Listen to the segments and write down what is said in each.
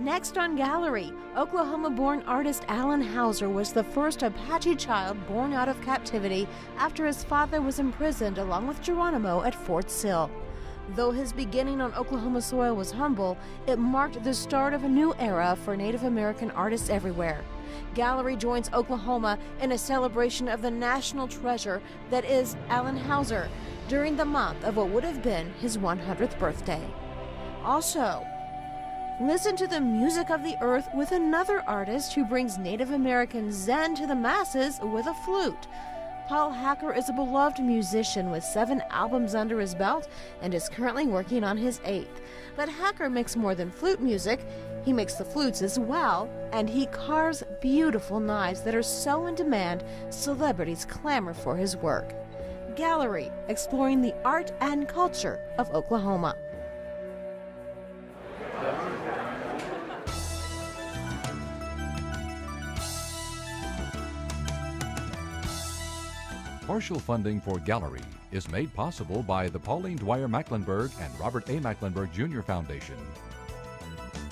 Next on Gallery, Oklahoma-born artist Alan Hauser was the first Apache child born out of captivity after his father was imprisoned along with Geronimo at Fort Sill. Though his beginning on Oklahoma soil was humble, it marked the start of a new era for Native American artists everywhere. Gallery joins Oklahoma in a celebration of the national treasure that is Alan Hauser during the month of what would have been his 100th birthday. Also, listen to the music of the earth with another artist who brings Native American Zen to the masses with a flute. Paul Hacker is a beloved musician with 7 albums under his belt and is currently working on his 8th. But Hacker makes more than flute music. He makes the flutes as well, and he carves beautiful knives that are so in demand, celebrities clamor for his work. Gallery, exploring the art and culture of Oklahoma. Partial funding for Gallery is made possible by the Pauline Dwyer Mecklenburg and Robert A. Mecklenburg Jr. Foundation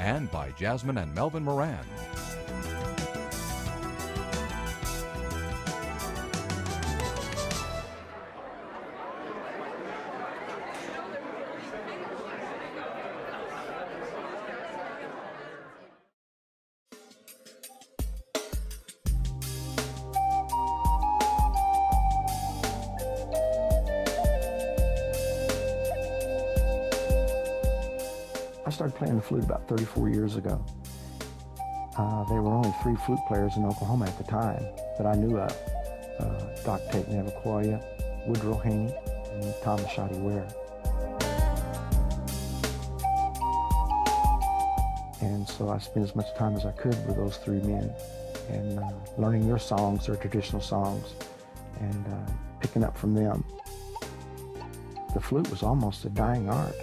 and by Jasmine and Melvin Moran. I started playing the flute about 34 years ago. There were only 3 flute players in Oklahoma at the time that I knew of. Doc Tate Navaquoya, Woodrow Haney, and Thomas Shoddy Ware. And so I spent as much time as I could with those 3 men and learning their songs, their traditional songs, and picking up from them. The flute was almost a dying art.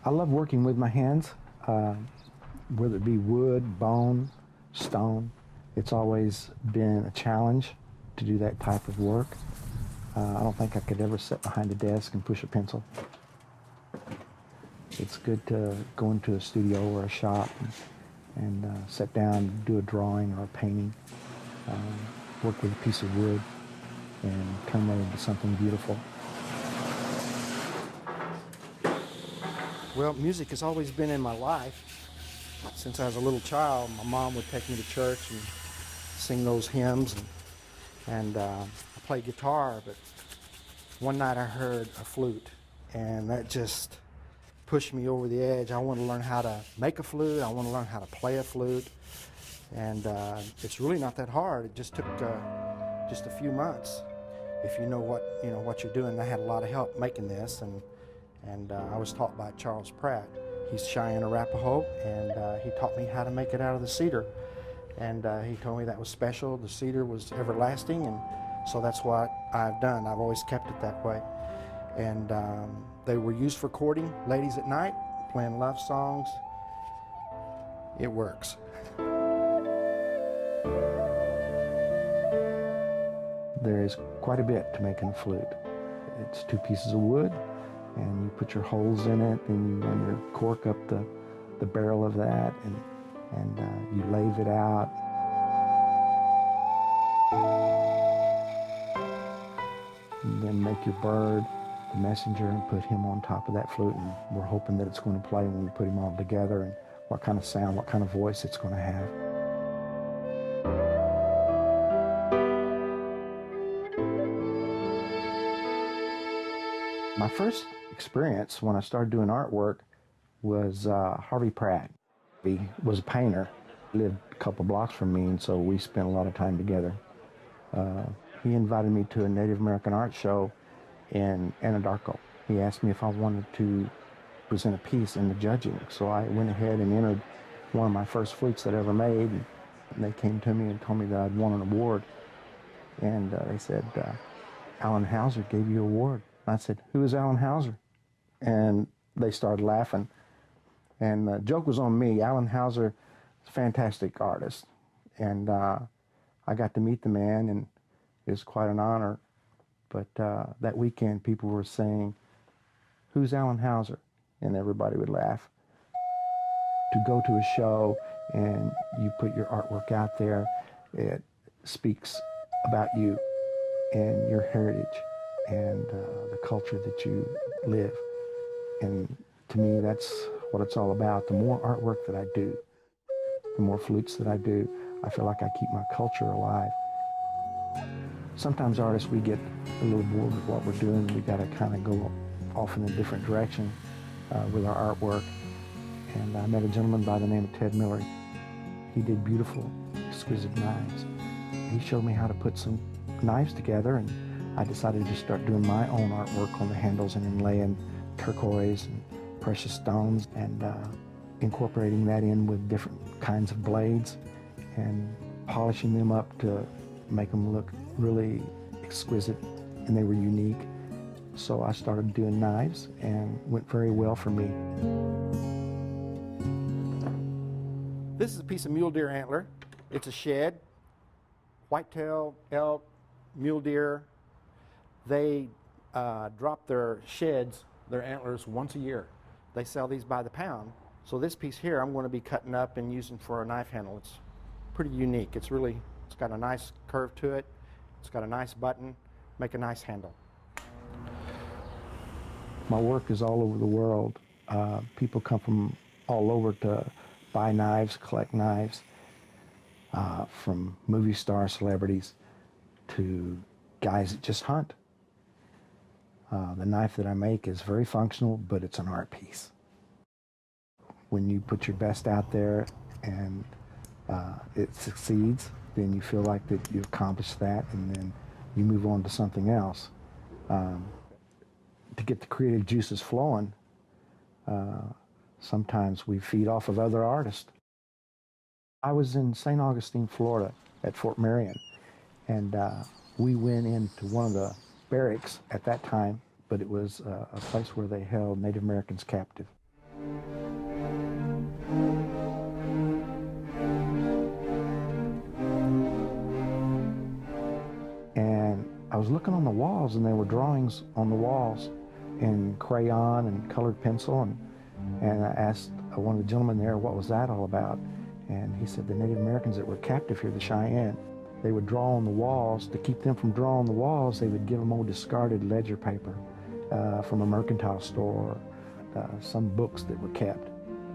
I love working with my hands, whether it be wood, bone, stone. It's always been a challenge to do that type of work. I don't think I could ever sit behind a desk and push a pencil. It's good to go into a studio or a shop and sit down and do a drawing or a painting, work with a piece of wood and turn that into something beautiful. Well, music has always been in my life. Since I was a little child, my mom would take me to church and sing those hymns, and I played guitar, but one night I heard a flute, and that just pushed me over the edge. I want to learn how to make a flute. I want to learn how to play a flute, and it's really not that hard. It just took just a few months. If you know what you're doing. I had a lot of help making this, and I was taught by Charles Pratt. He's Cheyenne Arapaho, and he taught me how to make it out of the cedar. And he told me that was special. The cedar was everlasting, and so that's what I've done. I've always kept it that way. And they were used for courting ladies at night, playing love songs. It works. There is quite a bit to making a flute. It's 2 pieces of wood, and you put your holes in it, and you run your cork up the barrel of that, and you lave it out. And then make your bird the messenger and put him on top of that flute, and we're hoping that it's going to play when we put him all together, and what kind of sound, what kind of voice it's going to have. My first experience when I started doing artwork was Harvey Pratt. He was a painter. He lived a couple blocks from me, and so we spent a lot of time together. He invited me to a Native American art show in Anadarko. He asked me if I wanted to present a piece in the judging, so I went ahead and entered one of my first flutes that I ever made, and they came to me and told me that I'd won an award. And they said, Alan Hauser gave you an award. I said, who is Alan Hauser? And they started laughing. And the joke was on me. Alan Hauser is a fantastic artist. And I got to meet the man, and it was quite an honor But that weekend, people were saying, "Who's Alan Hauser?" And everybody would laugh. To go to a show and you put your artwork out there, it speaks about you and your heritage and the culture that you live. And to me, that's what it's all about. The more artwork that I do, the more flutes that I do, I feel like I keep my culture alive. Sometimes artists, we get a little bored with what we're doing. We got to kind of go off in a different direction with our artwork. And I met a gentleman by the name of Ted Miller. He did beautiful, exquisite knives. He showed me how to put some knives together, and I decided to start doing my own artwork on the handles and inlaying turquoise and precious stones and incorporating that in with different kinds of blades and polishing them up to make them look really exquisite, and they were unique. So I started doing knives, and it went very well for me. This is a piece of mule deer antler. It's a shed. Whitetail, elk, mule deer, they drop their sheds, their antlers, once a year. They sell these by the pound. So this piece here I'm going to be cutting up and using for a knife handle. It's pretty unique. It's got a nice curve to it. It's got a nice button, make a nice handle. My work is all over the world. People come from all over to buy knives, collect knives, from movie star celebrities to guys that just hunt. The knife that I make is very functional, but it's an art piece. When you put your best out there and it succeeds, then you feel like that you've accomplished that, and then you move on to something else. To get the creative juices flowing, sometimes we feed off of other artists. I was in St. Augustine, Florida at Fort Marion, and we went into one of the barracks at that time, but it was a place where they held Native Americans captive. And I was looking on the walls, and there were drawings on the walls in crayon and colored pencil, and I asked one of the gentlemen there what was that all about, and he said the Native Americans that were captive here, the Cheyenne, they would draw on the walls. To keep them from drawing on the walls, they would give them old discarded ledger paper from a mercantile store, some books that were kept,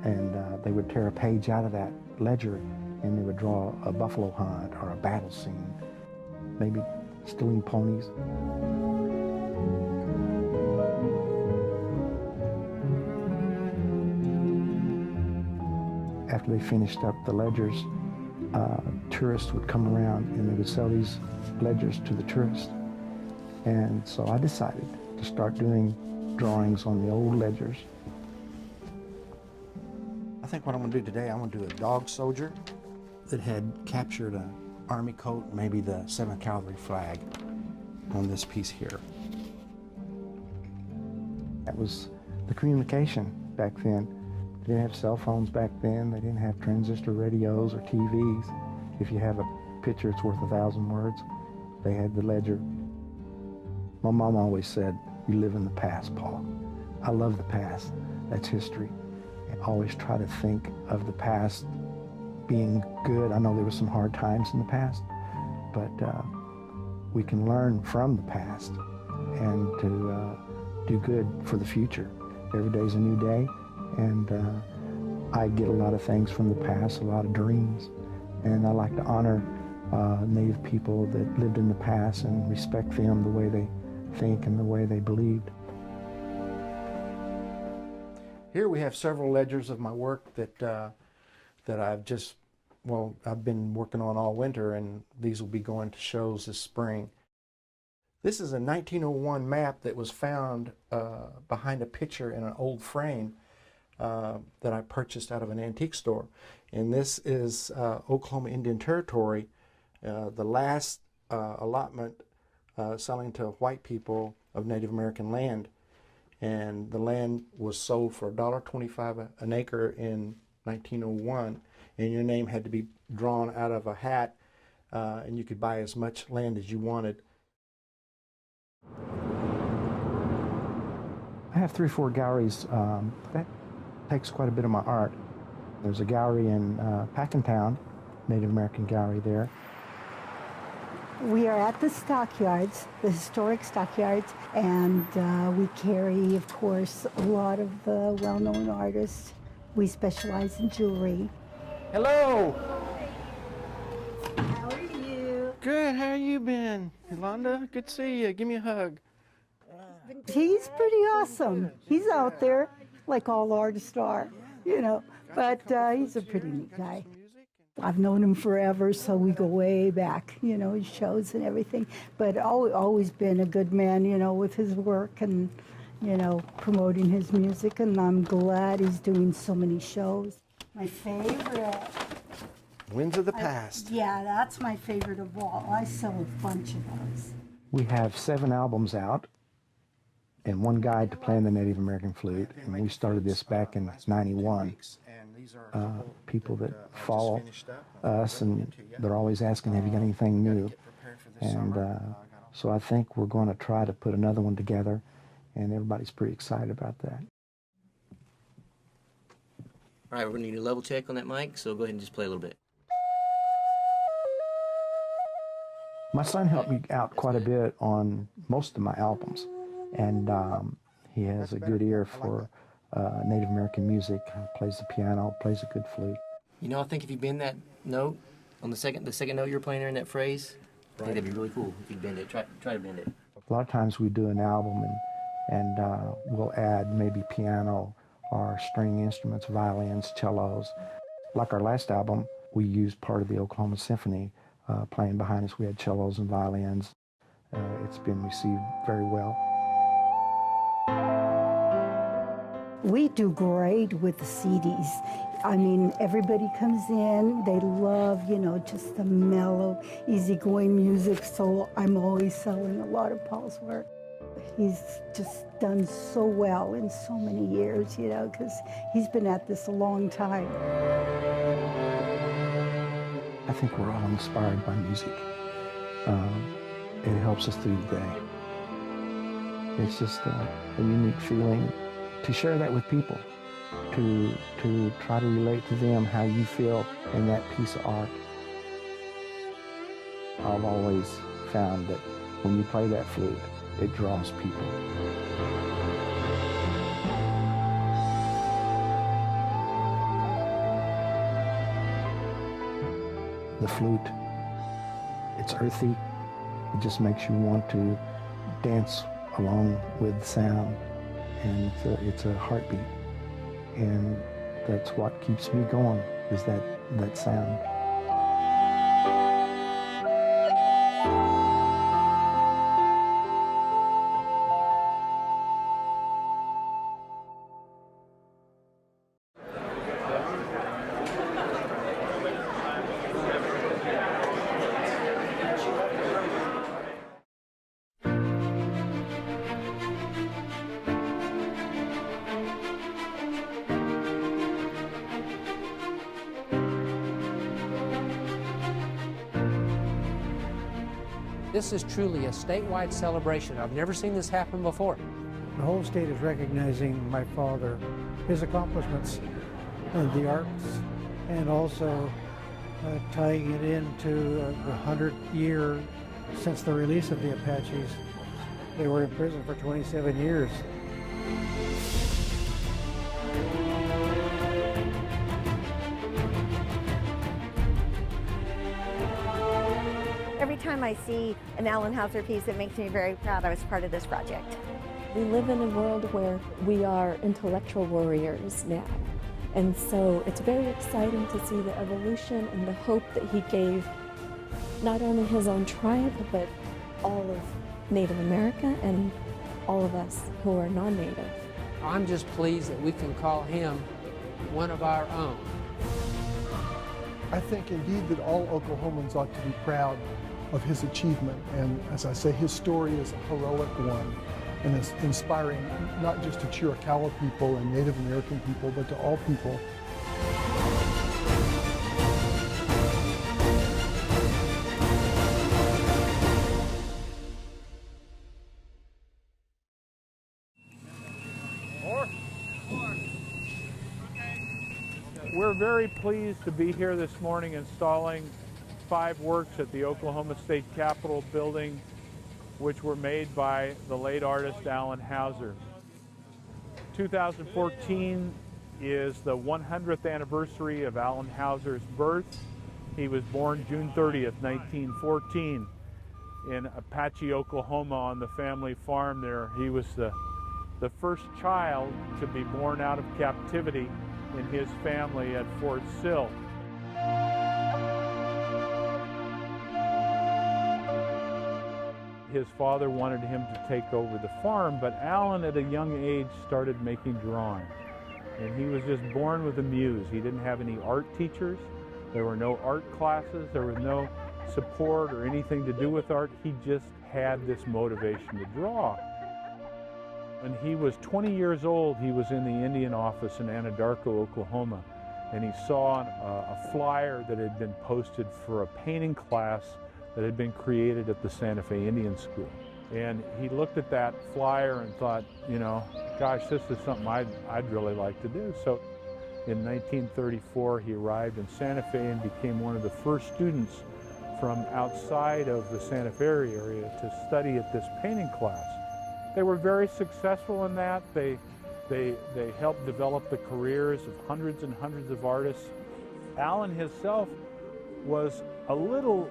and they would tear a page out of that ledger and they would draw a buffalo hunt or a battle scene, maybe stealing ponies. After they finished up the ledgers, tourists would come around and they would sell these ledgers to the tourists. And so I decided to start doing drawings on the old ledgers. I think what I'm going to do today, I'm going to do a dog soldier that had captured an army coat, maybe the 7th Cavalry flag on this piece here. That was the communication back then. They didn't have cell phones back then. They didn't have transistor radios or TVs. If you have a picture, it's worth 1,000 words. They had the ledger. My mom always said, "You live in the past, Paul." I love the past. That's history. I always try to think of the past being good. I know there were some hard times in the past, but we can learn from the past and to do good for the future. Every day's a new day. And I get a lot of things from the past, a lot of dreams. And I like to honor Native people that lived in the past and respect them the way they think and the way they believed. Here we have several ledgers of my work that I've been working on all winter, and these will be going to shows this spring. This is a 1901 map that was found behind a picture in an old frame that I purchased out of an antique store. And this is Oklahoma Indian Territory, the last allotment selling to white people of Native American land. And the land was sold for $1.25 an acre in 1901, and your name had to be drawn out of a hat, and you could buy as much land as you wanted. I have 3 or 4 galleries. That takes quite a bit of my art. There's a gallery in Packentown, Native American gallery there. We are at the stockyards, the historic stockyards, and we carry, of course, a lot of well-known artists. We specialize in jewelry. Hello! How are you? Good, how you been? Yolanda, good to see you. Give me a hug. He's pretty awesome. He's out there, like all artists are, you know, but he's a pretty neat guy. I've known him forever, so we go way back, you know, his shows and everything. But always been a good man, you know, with his work and, you know, promoting his music. And I'm glad he's doing so many shows. My favorite. Winds of the Past. Yeah, that's my favorite of all. I sell a bunch of those. We have 7 albums out and 1 guide to playing the Native American flute. And we started this back in '91. People that follow us, and they're always asking, have you got anything new? And so I think we're going to try to put another one together, and everybody's pretty excited about that. All right, we're going to need a level check on that mic, so go ahead and just play a little bit. My son helped me out quite a bit on most of my albums, and he has a good ear for Native American music, plays the piano, plays a good flute. You know, I think if you bend that note on the second note you're playing there in that phrase, I think that'd be really cool if you bend it. Try to bend it. A lot of times we do an album and we'll add maybe piano or string instruments, violins, cellos. Like our last album, we used part of the Oklahoma Symphony playing behind us. We had cellos and violins. It's been received very well. We do great with the CDs. I mean, everybody comes in, they love, you know, just the mellow, easygoing music, so I'm always selling a lot of Paul's work. He's just done so well in so many years, you know, because he's been at this a long time. I think we're all inspired by music. It helps us through the day. It's just a unique feeling to share that with people, to try to relate to them how you feel in that piece of art. I've always found that when you play that flute, it draws people. The flute, it's earthy. It just makes you want to dance along with the sound. And it's a heartbeat, and that's what keeps me going, is that sound. This is truly a statewide celebration. I've never seen this happen before. The whole state is recognizing my father, his accomplishments in the arts, and also tying it into the 100-year since the release of the Apaches. They were in prison for 27 years. Every time I see an Alan Hauser piece, it makes me very proud I was part of this project. We live in a world where we are intellectual warriors now. And so it's very exciting to see the evolution and the hope that he gave not only his own tribe, but all of Native America and all of us who are non-Native. I'm just pleased that we can call him one of our own. I think indeed that all Oklahomans ought to be proud of his achievement, and as I say, his story is a heroic one, and it's inspiring not just to Chiricahua people and Native American people, but to all people. We're very pleased to be here this morning installing 5 works at the Oklahoma State Capitol building, which were made by the late artist Alan Hauser. 2014 is the 100th anniversary of Alan Hauser's birth. He was born June 30th, 1914 in Apache, Oklahoma on the family farm there. He was the first child to be born out of captivity in his family at Fort Sill. His father wanted him to take over the farm, but Alan at a young age started making drawings. And he was just born with a muse. He didn't have any art teachers. There were no art classes. There was no support or anything to do with art. He just had this motivation to draw. When he was 20 years old, he was in the Indian office in Anadarko, Oklahoma, and he saw a flyer that had been posted for a painting class that had been created at the Santa Fe Indian School. And he looked at that flyer and thought, you know, gosh, this is something I'd really like to do. So in 1934, he arrived in Santa Fe and became one of the first students from outside of the Santa Fe area to study at this painting class. They were very successful in that. They helped develop the careers of hundreds and hundreds of artists. Alan himself was a little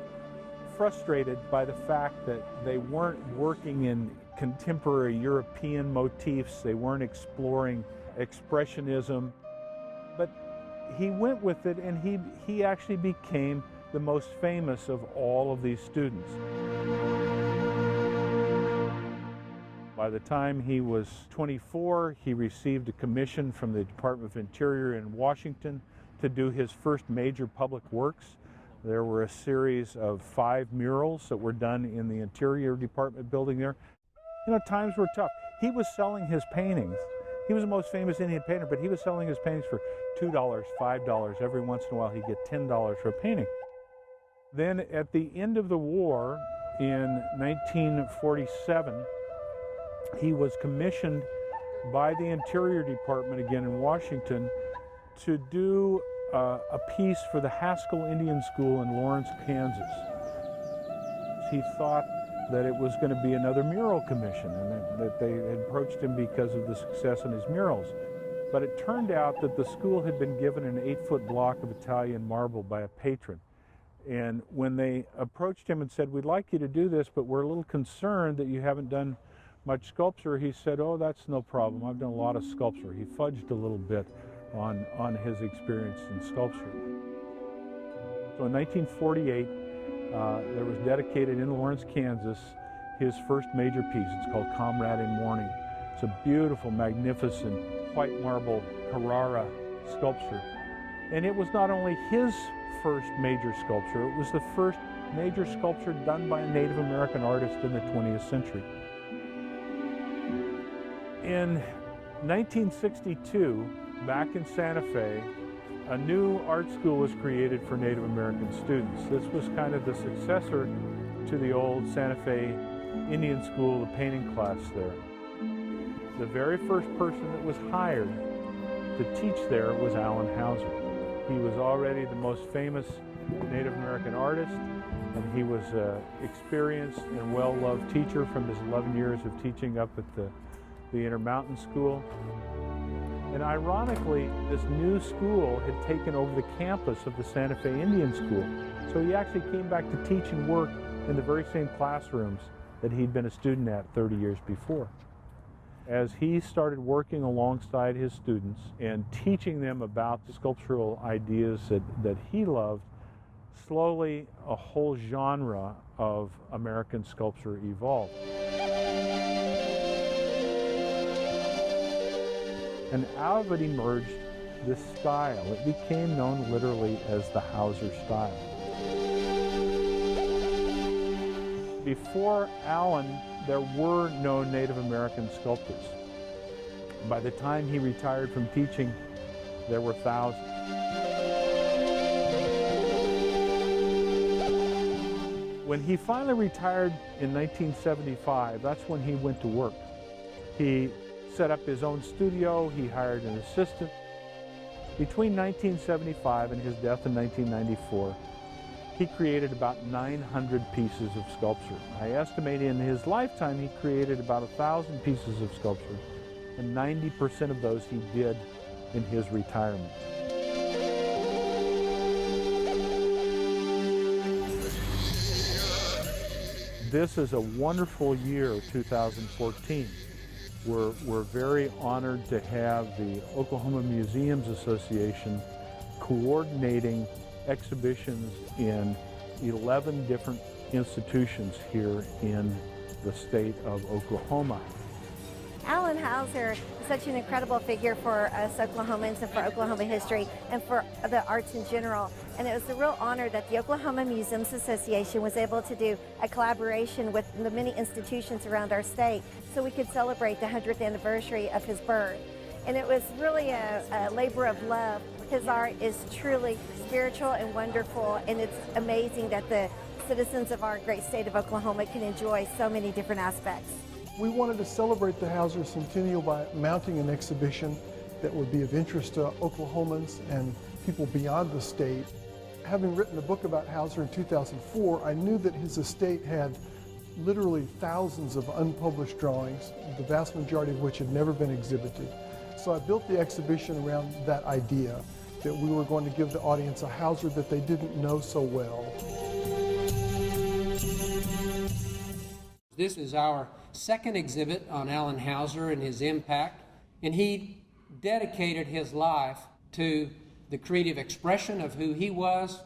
frustrated by the fact that they weren't working in contemporary European motifs. They weren't exploring expressionism. But he went with it, and he actually became the most famous of all of these students. By the time he was 24, he received a commission from the Department of Interior in Washington to do his first major public works. There were a series of 5 murals that were done in the Interior Department building there. You know, times were tough. He was selling his paintings. He was the most famous Indian painter, but he was selling his paintings for $2, $5. Every once in a while he'd get $10 for a painting. Then at the end of the war, in 1947, he was commissioned by the Interior Department again in Washington to do a piece for the Haskell Indian School in Lawrence, Kansas. He thought that it was going to be another mural commission, and that they had approached him because of the success in his murals. But it turned out that the school had been given an 8-foot block of Italian marble by a patron. And when they approached him and said, "We'd like you to do this, but we're a little concerned that you haven't done much sculpture," he said, "Oh, that's no problem. I've done a lot of sculpture." He fudged a little bit on his experience in sculpture. So in 1948, there was dedicated in Lawrence, Kansas, his first major piece. It's called Comrade in Mourning. It's a beautiful, magnificent white marble Carrara sculpture. And it was not only his first major sculpture, it was the first major sculpture done by a Native American artist in the 20th century. In 1962, back in Santa Fe, a new art school was created for Native American students. This was kind of the successor to the old Santa Fe Indian School, the painting class there. The very first person that was hired to teach there was Alan Hauser. He was already the most famous Native American artist, and he was an experienced and well-loved teacher from his 11 years of teaching up at the Intermountain School. And ironically, this new school had taken over the campus of the Santa Fe Indian School. So he actually came back to teach and work in the very same classrooms that he'd been a student at 30 years before. As he started working alongside his students and teaching them about the sculptural ideas that he loved, slowly a whole genre of American sculpture evolved. And out of it emerged this style. It became known literally as the Hauser style. Before Alan, there were no Native American sculptors. By the time he retired from teaching, there were thousands. When he finally retired in 1975, that's when he went to work. He set up his own studio, he hired an assistant. Between 1975 and his death in 1994, he created about 900 pieces of sculpture. I estimate in his lifetime he created about 1,000 pieces of sculpture, and 90% of those he did in his retirement. This is a wonderful year, 2014. We're very honored to have the Oklahoma Museums Association coordinating exhibitions in 11 different institutions here in the state of Oklahoma. Alan Hauser is such an incredible figure for us Oklahomans and for Oklahoma history and for the arts in general. And it was a real honor that the Oklahoma Museums Association was able to do a collaboration with the many institutions around our state so we could celebrate the 100th anniversary of his birth. And it was really a labor of love. His art is truly spiritual and wonderful, and it's amazing that the citizens of our great state of Oklahoma can enjoy so many different aspects. We wanted to celebrate the Hauser Centennial by mounting an exhibition that would be of interest to Oklahomans and people beyond the state. Having written a book about Hauser in 2004, I knew that his estate had literally thousands of unpublished drawings, the vast majority of which had never been exhibited. So I built the exhibition around that idea, that we were going to give the audience a Hauser that they didn't know so well. This is our second exhibit on Alan Hauser and his impact, and he dedicated his life to the creative expression of who he was,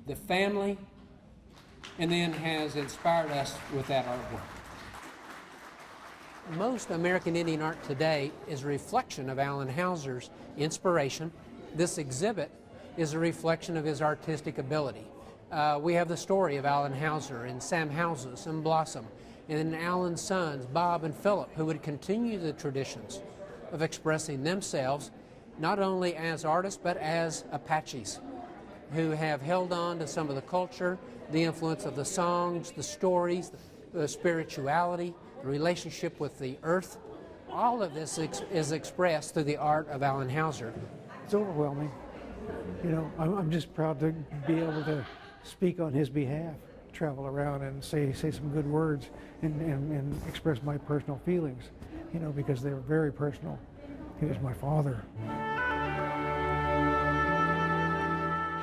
the family, and then has inspired us with that artwork. Most American Indian art today is a reflection of Alan Hauser's inspiration. This exhibit is a reflection of his artistic ability. We have the story of Alan Hauser and Sam Houses and Blossom, and then Alan's sons, Bob and Philip, who would continue the traditions of expressing themselves not only as artists but as Apaches, who have held on to some of the culture, the influence of the songs, the stories, the spirituality, the relationship with the earth. All of this is expressed through the art of Alan Hauser. It's overwhelming. You know, I'm just proud to be able to speak on his behalf, travel around and say some good words and express my personal feelings, you know, because they were very personal. He was my father.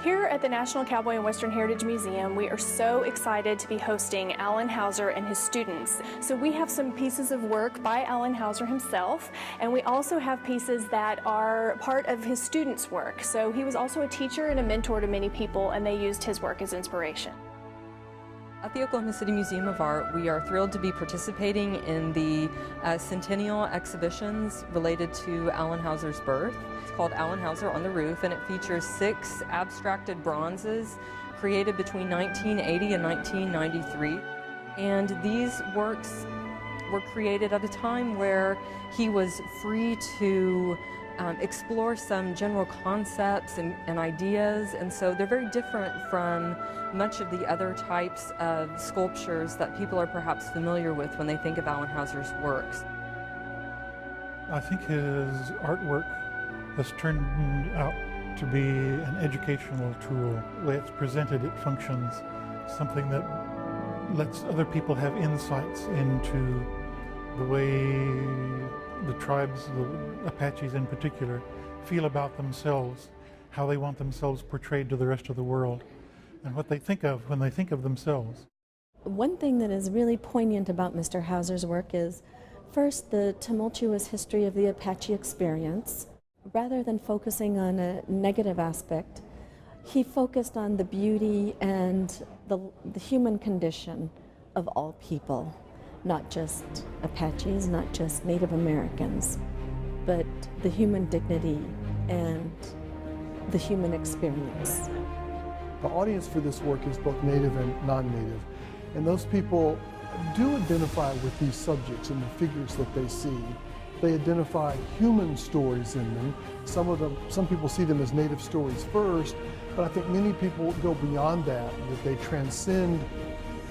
Here at the National Cowboy and Western Heritage Museum, we are so excited to be hosting Alan Hauser and his students. So we have some pieces of work by Alan Hauser himself, and we also have pieces that are part of his students' work. So he was also a teacher and a mentor to many people, and they used his work as inspiration. At the Oklahoma City Museum of Art, we are thrilled to be participating in the centennial exhibitions related to Alan Hauser's birth. It's called Alan Hauser on the Roof, and it features 6 abstracted bronzes created between 1980 and 1993. And these works were created at a time where he was free to explore some general concepts and ideas, and so they're very different from much of the other types of sculptures that people are perhaps familiar with when they think of Alan Hauser's works. I think his artwork has turned out to be an educational tool. The way it's presented, it functions something that lets other people have insights into the way the tribes, the Apaches in particular, feel about themselves, how they want themselves portrayed to the rest of the world, and what they think of when they think of themselves. One thing that is really poignant about Mr. Hauser's work is, first, the tumultuous history of the Apache experience. Rather than focusing on a negative aspect, he focused on the beauty and the human condition of all people. Not just Apaches, not just Native Americans, but the human dignity and the human experience. The audience for this work is both Native and non-Native, and those people do identify with these subjects and the figures that they see. They identify human stories in them. Some people see them as Native stories first, but I think many people go beyond that they transcend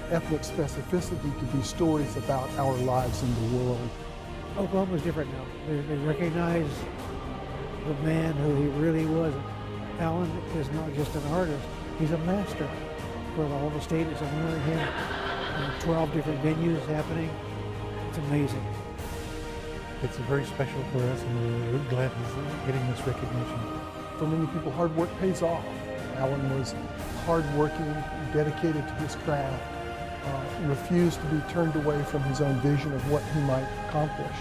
ethnic specificity to be stories about our lives in the world. Oklahoma's different now. They recognize the man who he really was. Alan is not just an artist, he's a master. For all the state is honoring him. 12 different venues happening. It's amazing. It's very special for us, and we're glad he's getting this recognition. For many people, hard work pays off. Alan was hardworking, dedicated to his craft, refused to be turned away from his own vision of what he might accomplish.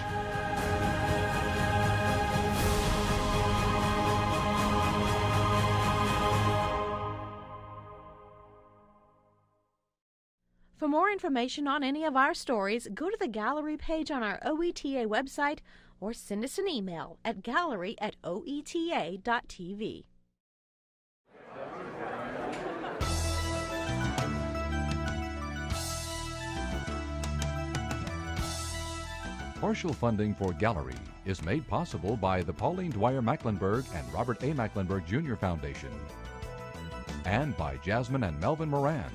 For more information on any of our stories, go to the gallery page on our OETA website or send us an email at gallery@oeta.tv. Partial funding for Gallery is made possible by the Pauline Dwyer Mecklenburg and Robert A. Mecklenburg Jr. Foundation and by Jasmine and Melvin Moran.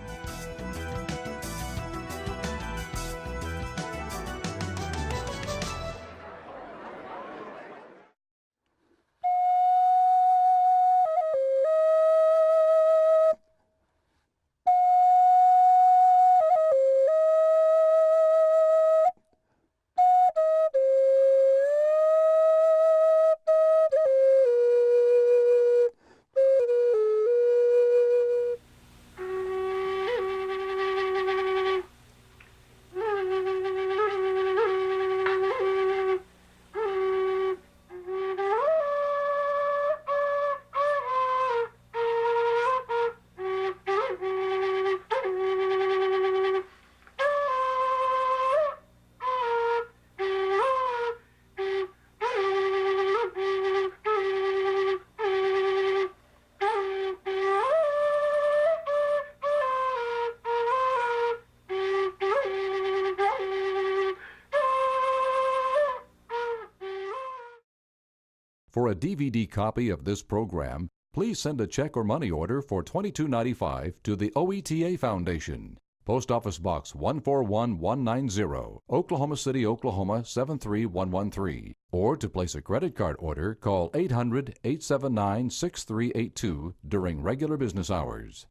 For a DVD copy of this program, please send a check or money order for $22.95 to the OETA Foundation, Post Office Box 141190, Oklahoma City, Oklahoma 73113. Or to place a credit card order, call 800-879-6382 during regular business hours.